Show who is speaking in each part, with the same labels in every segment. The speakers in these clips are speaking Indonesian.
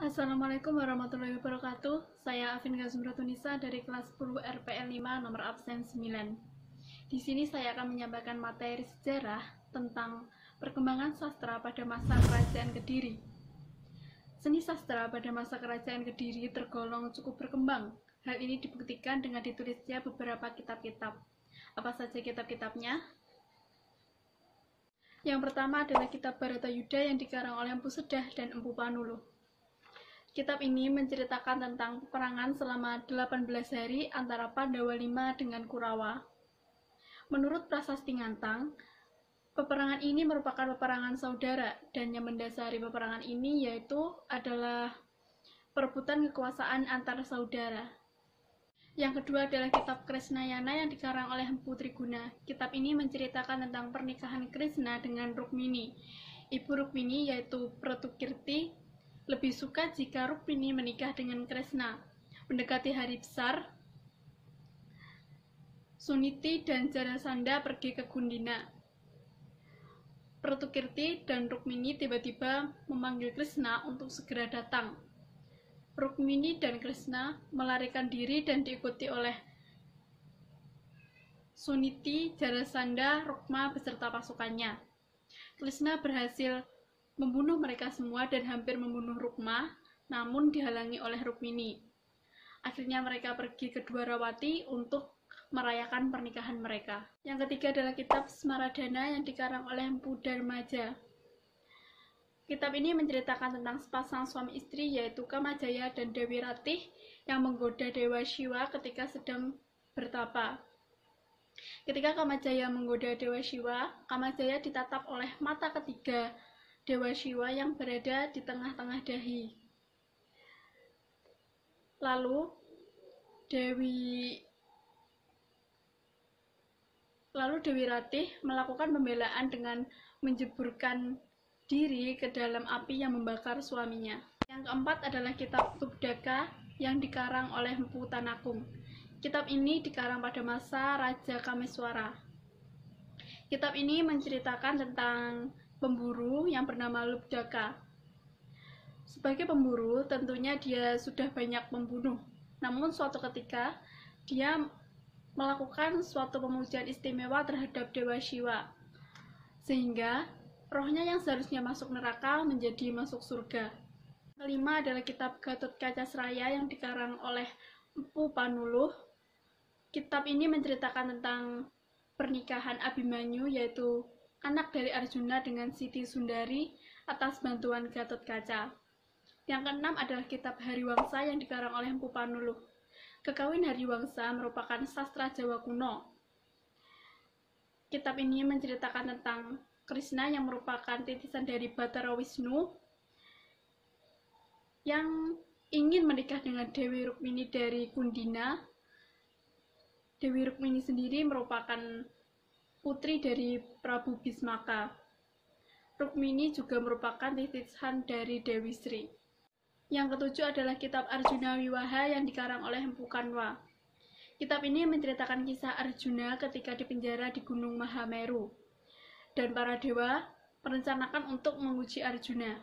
Speaker 1: Assalamualaikum warahmatullahi wabarakatuh. Saya Afin Gazumratunisa dari kelas 10 RPL 5 nomor absen 9. Di sini saya akan menyampaikan materi sejarah tentang perkembangan sastra pada masa Kerajaan Kediri. Seni sastra pada masa Kerajaan Kediri tergolong cukup berkembang. Hal ini dibuktikan dengan ditulisnya beberapa kitab-kitab. Apa saja kitab-kitabnya? Yang pertama adalah kitab Bharatayuddha yang dikarang oleh Empu Sedah dan Empu Panuluh. Kitab ini menceritakan tentang peperangan selama 18 hari antara Pandawa V dengan Kurawa. Menurut Prasasti Ngantang, peperangan ini merupakan peperangan saudara, dan yang mendasari peperangan ini yaitu adalah perebutan kekuasaan antar saudara. Yang kedua adalah kitab Krisnayana yang dikarang oleh Empu Triguna. Kitab ini menceritakan tentang pernikahan Krishna dengan Rukmini. Ibu Rukmini yaitu Pratukirti lebih suka jika Rukmini menikah dengan Krishna. Mendekati hari besar, Suniti dan Jarasandha pergi ke Gundina. Pratukirti dan Rukmini tiba-tiba memanggil Krishna untuk segera datang. Rukmini dan Krishna melarikan diri dan diikuti oleh Suniti, Jarasandha, Rukma beserta pasukannya. Krishna berhasil membunuh mereka semua dan hampir membunuh Rukma, namun dihalangi oleh Rukmini. Akhirnya mereka pergi ke Dwarawati untuk merayakan pernikahan mereka. Yang ketiga adalah kitab Smaradhana yang dikarang oleh Empu Darmaja. Kitab ini menceritakan tentang sepasang suami istri yaitu Kamajaya dan Dewi Ratih yang menggoda Dewa Shiva ketika sedang bertapa. Ketika Kamajaya menggoda Dewa Shiva, Kamajaya ditatap oleh mata ketiga Dewa Shiva yang berada di tengah-tengah dahi. Lalu Dewi Ratih melakukan pembelaan dengan menjeburkan diri ke dalam api yang membakar suaminya. Yang keempat adalah kitab Tubdaka yang dikarang oleh Empu Tanakung. Kitab ini dikarang pada masa Raja Kameswara. Kitab ini menceritakan tentang pemburu yang bernama Lubdaka. Sebagai pemburu, tentunya dia sudah banyak membunuh. Namun suatu ketika, dia melakukan suatu pemujaan istimewa terhadap Dewa Shiva, sehingga rohnya yang seharusnya masuk neraka menjadi masuk surga. Kelima adalah kitab Gatotkaca-sraya yang dikarang oleh Empu Panuluh. Kitab ini menceritakan tentang pernikahan Abhimanyu, yaitu anak dari Arjuna dengan Siti Sundari atas bantuan Gatotkaca. Yang keenam adalah kitab Hariwangsa yang dikarang oleh Empu Panuluh. Kekawin Hariwangsa merupakan sastra Jawa kuno. Kitab ini menceritakan tentang Krishna yang merupakan titisan dari Batara Wisnu yang ingin menikah dengan Dewi Rukmini dari Gundina. Dewi Rukmini sendiri merupakan putri dari Prabu Bismaka. Rukmini juga merupakan titisan dari Dewi Sri. Yang ketujuh adalah kitab Arjuna Wiwaha yang dikarang oleh Empu Kanwa. Kitab ini menceritakan kisah Arjuna ketika dipenjara di Gunung Mahameru, dan para dewa merencanakan untuk menguji Arjuna.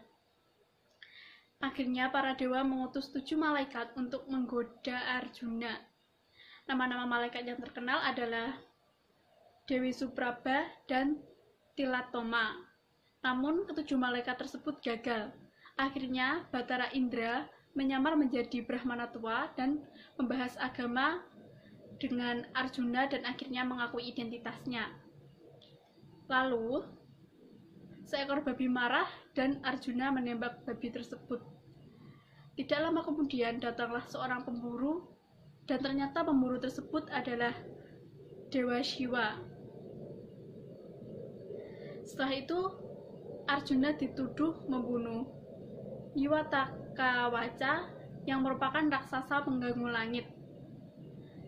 Speaker 1: Akhirnya para dewa mengutus 7 malaikat untuk menggoda Arjuna. Nama-nama malaikat yang terkenal adalah Dewi Supraba dan Tilatoma. Namun ketujuh malaikat tersebut gagal. Akhirnya Batara Indra menyamar menjadi Brahmana tua dan membahas agama dengan Arjuna dan akhirnya mengakui identitasnya. Lalu seekor babi marah dan Arjuna menembak babi tersebut. Tidak lama kemudian datanglah seorang pemburu, dan ternyata pemburu tersebut adalah Dewa Shiva. Setelah itu Arjuna dituduh membunuh Yiwatakawaca yang merupakan raksasa pengganggu langit.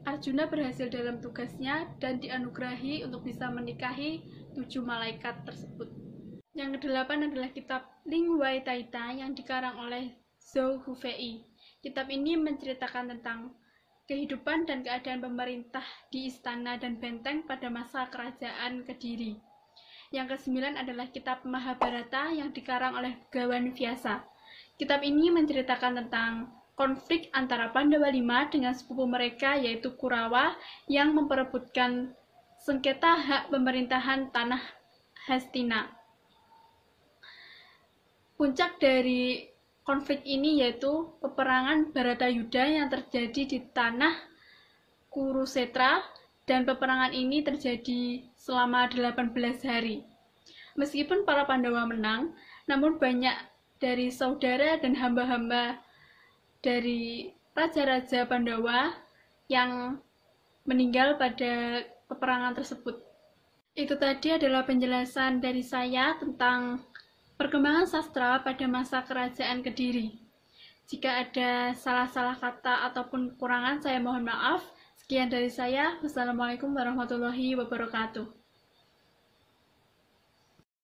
Speaker 1: Arjuna berhasil dalam tugasnya dan dianugerahi untuk bisa menikahi 7 malaikat tersebut. Yang kedelapan adalah kitab Linghuaitaita yang dikarang oleh Zhou Hufei. Kitab ini menceritakan tentang kehidupan dan keadaan pemerintah di istana dan benteng pada masa Kerajaan Kediri. Yang kesembilan adalah kitab Mahabharata yang dikarang oleh Begawan Vyasa. Kitab ini menceritakan tentang konflik antara Pandawa V dengan sepupu mereka yaitu Kurawa yang memperebutkan sengketa hak pemerintahan tanah Hastina. Puncak dari konflik ini yaitu peperangan Bharatayuddha yang terjadi di tanah Kurukshetra, dan peperangan ini terjadi selama 18 hari. Meskipun para Pandawa menang, namun banyak dari saudara dan hamba-hamba dari raja-raja Pandawa yang meninggal pada peperangan tersebut. Itu tadi adalah penjelasan dari saya tentang perkembangan sastra pada masa kerajaan Kediri. Jika ada salah-salah kata ataupun kekurangan, saya mohon maaf. Sekian dari saya. Wassalamualaikum warahmatullahi wabarakatuh.